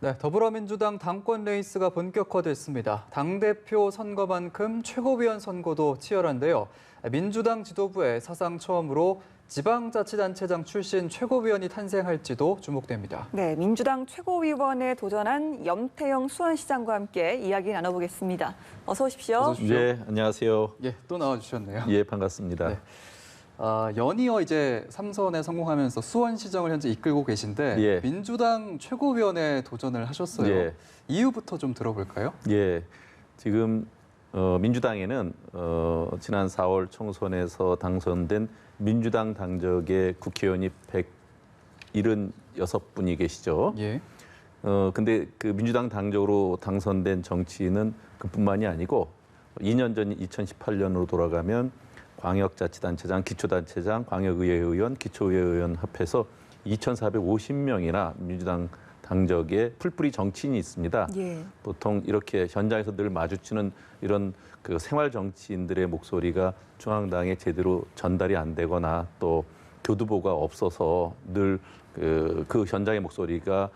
네, 더불어민주당 당권 레이스가 본격화됐습니다. 당대표 선거만큼 최고위원 선거도 치열한데요. 민주당 지도부에 사상 처음으로 지방자치단체장 출신 최고위원이 탄생할지도 주목됩니다. 네, 민주당 최고위원에 도전한 염태영 수원시장과 함께 이야기 나눠보겠습니다. 어서 오십시오. 어서 오십시오. 네, 안녕하세요. 예, 또 나와주셨네요. 예, 반갑습니다. 네. 연이어 이제 3선에 성공하면서 수원시정을 현재 이끌고 계신데 예. 민주당 최고위원에 도전을 하셨어요. 예. 이유부터 좀 들어볼까요? 예, 지금 민주당에는 지난 4월 총선에서 당선된 민주당 당적의 국회의원이 176분이 계시죠. 예. 근데 그 민주당 당적으로 당선된 정치인은 그뿐만이 아니고 2년 전 2018년으로 돌아가면 광역자치단체장, 기초단체장, 광역의회 의원, 기초의회 의원 합해서 2,450명이나 민주당 당적에 풀뿌리 정치인이 있습니다. 예. 보통 이렇게 현장에서 늘 마주치는 이런 그 생활 정치인들의 목소리가 중앙당에 제대로 전달이 안 되거나 또 교두보가 없어서 늘 그 현장의 목소리가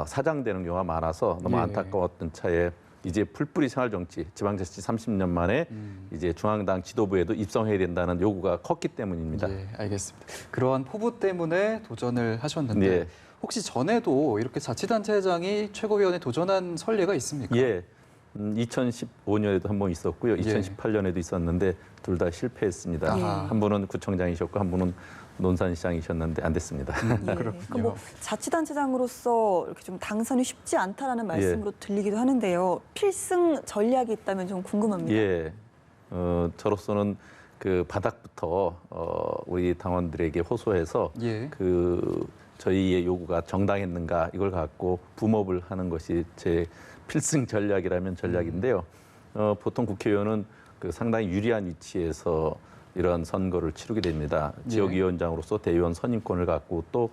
사장되는 경우가 많아서 너무 예. 안타까웠던 차에 이제 풀뿌리 생활 정치, 지방자치 30년 만에 이제 중앙당 지도부에도 입성해야 된다는 요구가 컸기 때문입니다. 예, 알겠습니다. 그러한 포부 때문에 도전을 하셨는데 예. 혹시 전에도 이렇게 자치단체장이 최고위원에 도전한 선례가 있습니까? 예. 2015년에도 한 번 있었고요. 예. 2018년에도 있었는데 둘 다 실패했습니다. 아하. 한 분은 구청장이셨고 한 분은 논산시장이셨는데 안 됐습니다. 예. 그렇군요. 그럼 뭐 자치단체장으로서 이렇게 좀 당선이 쉽지 않다라는 말씀으로 들리기도 하는데요. 필승 전략이 있다면 좀 궁금합니다. 예. 저로서는 그 바닥부터 우리 당원들에게 호소해서 예. 그 저희의 요구가 정당했는가 이걸 갖고 붐업을 하는 것이 제 필승 전략이라면 전략인데요. 보통 국회의원은 그 상당히 유리한 위치에서 이런 선거를 치르게 됩니다. 예. 지역위원장으로서 대의원 선임권을 갖고 또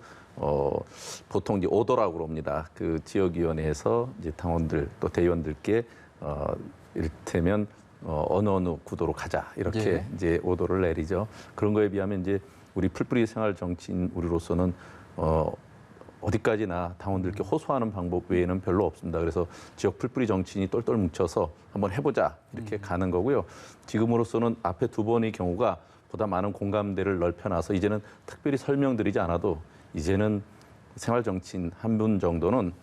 보통 이제 오더라고 그럽니다. 그 지역위원회에서 이제 당원들 또 대의원들께 이를테면 어느 구도로 가자 이렇게 예. 이제 오더를 내리죠. 그런 거에 비하면 이제 우리 풀뿌리 생활 정치인 우리로서는 어디까지나 당원들께 호소하는 방법 외에는 별로 없습니다. 그래서 지역 풀뿌리 정치인이 똘똘 뭉쳐서 한번 해보자 이렇게 가는 거고요. 지금으로서는 앞에 두 번의 경우가 보다 많은 공감대를 넓혀놔서 이제는 특별히 설명드리지 않아도 이제는 생활 정치인 한 분 정도는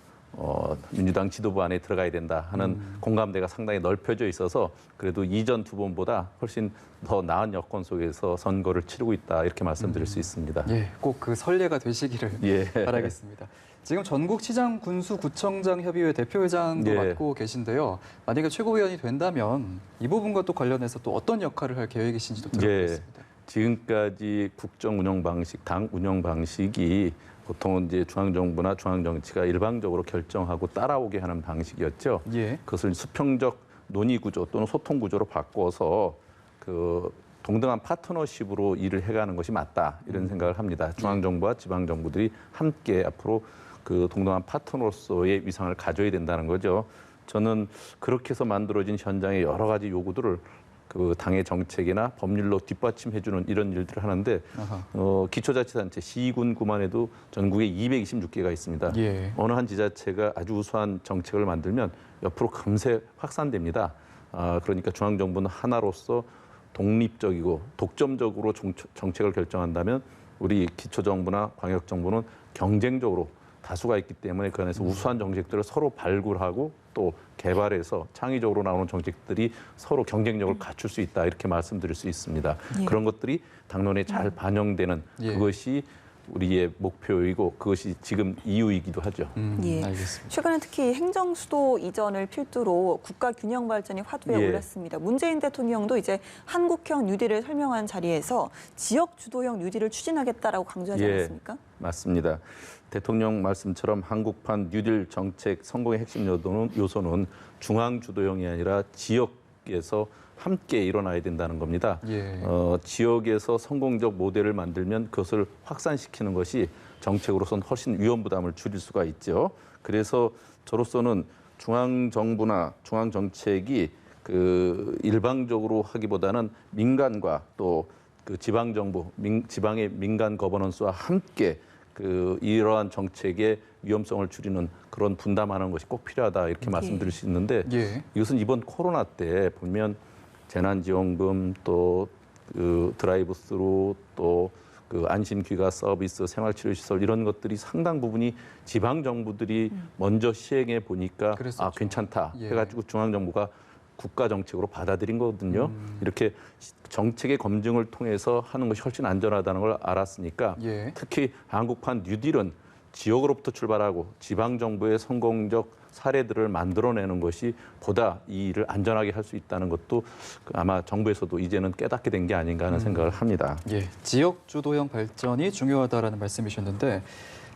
민주당 지도부 안에 들어가야 된다 하는 공감대가 상당히 넓혀져 있어서 그래도 이전 두 번보다 훨씬 더 나은 여건 속에서 선거를 치르고 있다 이렇게 말씀드릴 수 있습니다. 예, 꼭 그 선례가 되시기를 예. 바라겠습니다. 지금 전국 시장 군수 구청장 협의회 대표회장도 예. 맡고 계신데요. 만약에 최고위원이 된다면 이 부분과 또 관련해서 또 어떤 역할을 할 계획이신지도 들어보겠습니다. 지금까지 국정 운영 방식, 당 운영 방식이 보통은 이제 중앙정부나 중앙정치가 일방적으로 결정하고 따라오게 하는 방식이었죠. 예. 그것을 수평적 논의 구조 또는 소통 구조로 바꿔서 그 동등한 파트너십으로 일을 해가는 것이 맞다 이런 생각을 합니다. 중앙정부와 지방정부들이 함께 앞으로 그 동등한 파트너로서의 위상을 가져야 된다는 거죠. 저는 그렇게 해서 만들어진 현장의 여러 가지 요구들을 그 당의 정책이나 법률로 뒷받침해주는 이런 일들을 하는데 기초자치단체 시군구만 해도 전국에 226개가 있습니다. 예. 어느 한 지자체가 아주 우수한 정책을 만들면 옆으로 금세 확산됩니다. 그러니까 중앙정부는 하나로서 독립적이고 독점적으로 정책을 결정한다면 우리 기초정부나 광역정부는 경쟁적으로 다수가 있기 때문에 그 안에서 우수한 정책들을 서로 발굴하고 또 개발해서 창의적으로 나오는 정책들이 서로 경쟁력을 갖출 수 있다 이렇게 말씀드릴 수 있습니다. 예. 그런 것들이 당론에 잘 반영되는 예. 그것이 우리의 목표이고 그것이 지금 이유이기도 하죠. 예. 알겠습니다. 최근에 특히 행정수도 이전을 필두로 국가 균형 발전이 화두에 예. 올랐습니다. 문재인 대통령도 이제 한국형 뉴딜을 설명한 자리에서 지역 주도형 뉴딜을 추진하겠다라고 강조하지 예. 않았습니까? 맞습니다. 대통령 말씀처럼 한국판 뉴딜 정책 성공의 핵심 요소는 중앙 주도형이 아니라 지역에서 함께 일어나야 된다는 겁니다. 예. 지역에서 성공적 모델을 만들면 그것을 확산시키는 것이 정책으로서는 훨씬 위험 부담을 줄일 수가 있죠. 그래서 저로서는 중앙 정부나 중앙 정책이 그 일방적으로 하기보다는 민간과 또 그 지방 정부, 지방의 민간 거버넌스와 함께 이러한 정책의 위험성을 줄이는 그런 분담하는 것이 꼭 필요하다 이렇게 말씀드릴 수 있는데 예. 이것은 이번 코로나 때 보면 재난지원금 또 드라이브스루 또 안심귀가 서비스, 생활치료시설 이런 것들이 상당 부분이 지방 정부들이 먼저 시행해 보니까 그랬었죠. 괜찮다 예. 해가지고 중앙 정부가 국가 정책으로 받아들인 거거든요. 이렇게 정책의 검증을 통해서 하는 것이 훨씬 안전하다는 걸 알았으니까 예. 특히 한국판 뉴딜은 지역으로부터 출발하고 지방 정부의 성공적 사례들을 만들어내는 것이 보다 이 일을 안전하게 할 수 있다는 것도 아마 정부에서도 이제는 깨닫게 된 게 아닌가 하는 생각을 합니다. 예, 지역 주도형 발전이 중요하다라는 말씀이셨는데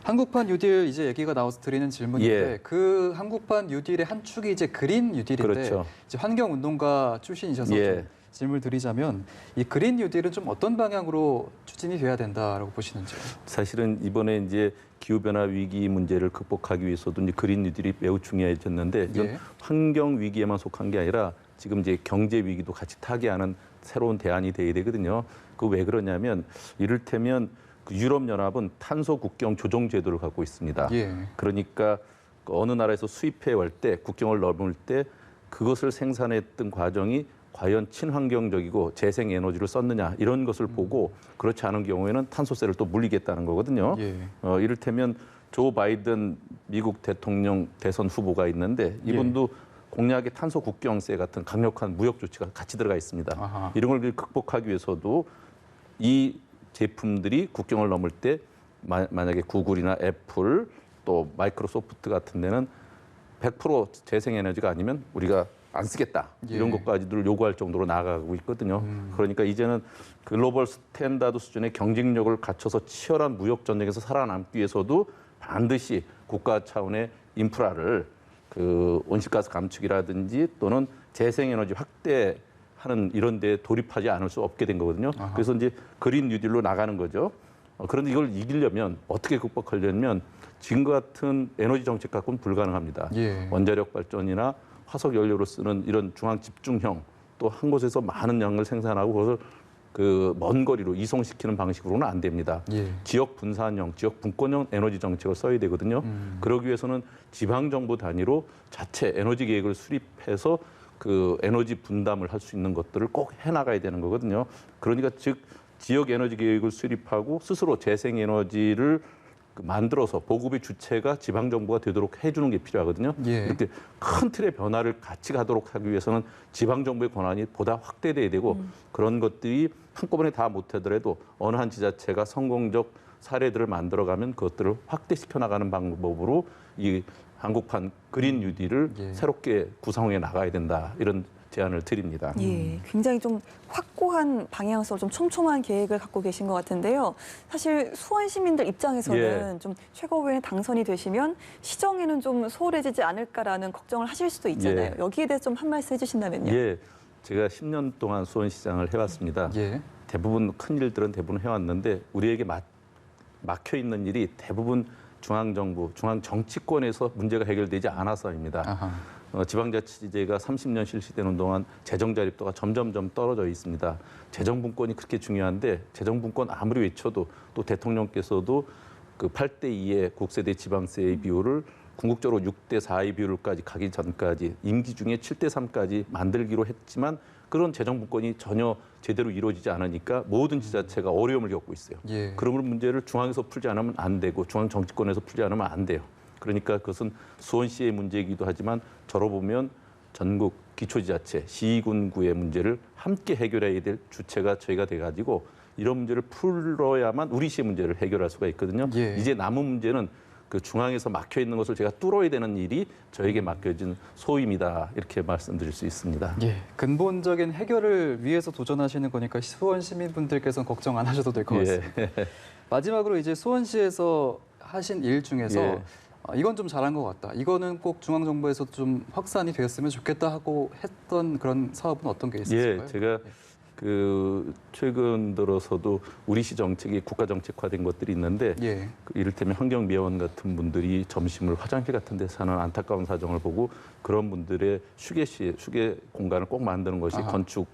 한국판 뉴딜 이제 얘기가 나와서 드리는 질문인데 예. 그 한국판 뉴딜의 한 축이 이제 그린 뉴딜인데 그렇죠. 이제 환경운동가 출신이셔서 예. 좀 질문을 드리자면 이 그린 뉴딜은 좀 어떤 방향으로 추진이 돼야 된다라고 보시는지요? 사실은 이번에 이제 기후변화 위기 문제를 극복하기 위해서도 이제 그린 뉴딜이 매우 중요해졌는데 이건 예. 환경 위기에만 속한 게 아니라 지금 이제 경제 위기도 같이 타개하는 새로운 대안이 돼야 되거든요. 그 왜 그러냐면 이를테면 유럽 연합은 탄소 국경 조정 제도를 갖고 있습니다. 예. 그러니까 어느 나라에서 수입해 올 때 국경을 넘을 때 그것을 생산했던 과정이 과연 친환경적이고 재생 에너지를 썼느냐 이런 것을 보고 그렇지 않은 경우에는 탄소세를 또 물리겠다는 거거든요. 예. 이를테면 조 바이든 미국 대통령 대선 후보가 있는데 이분도 공약에 탄소 국경세 같은 강력한 무역 조치가 같이 들어가 있습니다. 아하. 이런 걸 극복하기 위해서도 이 제품들이 국경을 넘을 때 만약에 구글이나 애플 또 마이크로소프트 같은 데는 100% 재생에너지가 아니면 우리가 안 쓰겠다 이런 예. 것까지도 요구할 정도로 나아가고 있거든요. 그러니까 이제는 글로벌 스탠다드 수준의 경쟁력을 갖춰서 치열한 무역 전쟁에서 살아남기 위해서도 반드시 국가 차원의 인프라를 온실가스 감축이라든지 또는 재생에너지 확대하는 이런 데 돌입하지 않을 수 없게 된 거거든요. 아하. 그래서 이제 그린 뉴딜로 나가는 거죠. 그런데 이걸 이기려면 어떻게 극복하려면 지금과 같은 에너지 정책 갖고는 불가능합니다. 예. 원자력 발전이나 화석 연료로 쓰는 이런 중앙 집중형 또 한 곳에서 많은 양을 생산하고 그것을 먼 거리로 이송시키는 방식으로는 안 됩니다. 예. 지역 분산형, 지역 분권형 에너지 정책을 써야 되거든요. 그러기 위해서는 지방 정부 단위로 자체 에너지 계획을 수립해서 에너지 분담을 할 수 있는 것들을 꼭 해나가야 되는 거거든요. 그러니까 즉 지역 에너지 계획을 수립하고 스스로 재생 에너지를 만들어서 보급의 주체가 지방 정부가 되도록 해주는 게 필요하거든요. 예. 이렇게 큰 틀의 변화를 같이 가도록 하기 위해서는 지방 정부의 권한이 보다 확대돼야 되고 그런 것들이 한꺼번에 다 못하더라도 어느 한 지자체가 성공적 사례들을 만들어가면 그것들을 확대시켜 나가는 방법으로 이 한국판 그린 뉴딜을 예. 새롭게 구성해 나가야 된다 이런 제안을 드립니다. 예, 굉장히 좀 확고한 방향성을 좀 촘촘한 계획을 갖고 계신 것 같은데요. 사실 수원 시민들 입장에서는 좀 최고위원에 당선이 되시면 시정에는 좀 소홀해지지 않을까라는 걱정을 하실 수도 있잖아요. 예. 여기에 대해서 좀 한 말씀 해주신다면요. 예, 제가 10년 동안 수원시장을 해왔습니다. 예. 대부분 큰 일들은 대부분 해왔는데 우리에게 막혀 있는 일이 대부분 중앙정부, 중앙정치권에서 문제가 해결되지 않아서입니다. 아하. 지방자치제가 30년 실시되는 동안 재정 자립도가 점점점 떨어져 있습니다. 재정 분권이 그렇게 중요한데 재정 분권 아무리 외쳐도 또 대통령께서도 8대2의 국세대 지방세의 비율을 궁극적으로 6대4의 비율까지 가기 전까지 임기 중에 7대3까지 만들기로 했지만 그런 재정 분권이 전혀 제대로 이루어지지 않으니까 모든 지자체가 어려움을 겪고 있어요. 예. 그런 문제를 중앙에서 풀지 않으면 안 되고 중앙 정치권에서 풀지 않으면 안 돼요. 그러니까 그것은 수원시의 문제이기도 하지만 저로 보면 전국 기초지자체, 시군구의 문제를 함께 해결해야 될 주체가 저희가 돼가지고 이런 문제를 풀어야만 우리 시의 문제를 해결할 수가 있거든요. 예. 이제 남은 문제는 중앙에서 막혀 있는 것을 제가 뚫어야 되는 일이 저에게 맡겨진 소임이다 이렇게 말씀드릴 수 있습니다. 예, 근본적인 해결을 위해서 도전하시는 거니까 수원 시민분들께서는 걱정 안 하셔도 될 것 같습니다. 마지막으로 이제 수원시에서 하신 일 중에서 예. 이건 좀 잘한 것 같다. 이거는 꼭 중앙정부에서 좀 확산이 되었으면 좋겠다 하고 했던 그런 사업은 어떤 게 있었을까요? 예, 제가 최근 들어서도 우리 시 정책이 국가 정책화된 것들이 있는데 예. 이를테면 환경미화원 같은 분들이 점심을 화장실 같은 데 사는 안타까운 사정을 보고 그런 분들의 휴게 공간을 꼭 만드는 것이 아하. 건축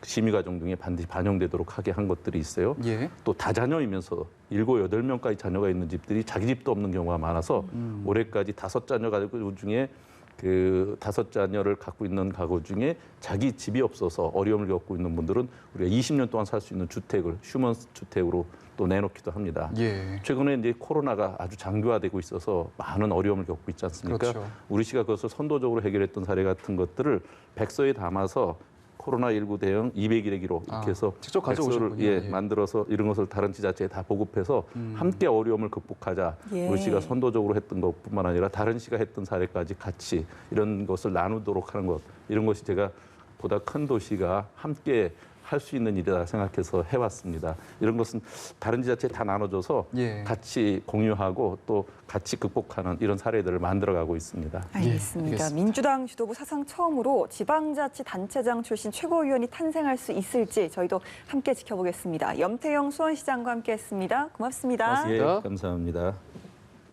심의과정 등에 반드시 반영되도록 하게 한 것들이 있어요. 예. 또 다자녀이면서 7, 8명까지 자녀가 있는 집들이 자기 집도 없는 경우가 많아서 올해까지 5자녀 가구 중에 그 5자녀를 갖고 있는 가구 중에 자기 집이 없어서 어려움을 겪고 있는 분들은 우리가 20년 동안 살 수 있는 주택을 휴먼 주택으로 또 내놓기도 합니다. 예. 최근에 이제 코로나가 아주 장기화되고 있어서 많은 어려움을 겪고 있지 않습니까? 그렇죠. 우리 시가 그것을 선도적으로 해결했던 사례 같은 것들을 백서에 담아서 코로나19 대응 200일의 기록 이렇게 해서 직접 백서를 가져오셨군요. 예. 만들어서 이런 것을 다른 지자체에 다 보급해서 함께 어려움을 극복하자. 예. 우리 시가 선도적으로 했던 것뿐만 아니라 다른 시가 했던 사례까지 같이 이런 것을 나누도록 하는 것. 이런 것이 제가 보다 큰 도시가 함께 할 수 있는 일이다 생각해서 해왔습니다. 이런 것은 다른 지자체에 다 나눠줘서 예. 같이 공유하고 또 같이 극복하는 이런 사례들을 만들어가고 있습니다. 알겠습니다. 알겠습니다. 민주당 지도부 사상 처음으로 지방자치단체장 출신 최고위원이 탄생할 수 있을지 저희도 함께 지켜보겠습니다. 염태영 수원시장과 함께했습니다. 고맙습니다. 고맙습니다. 예, 감사합니다.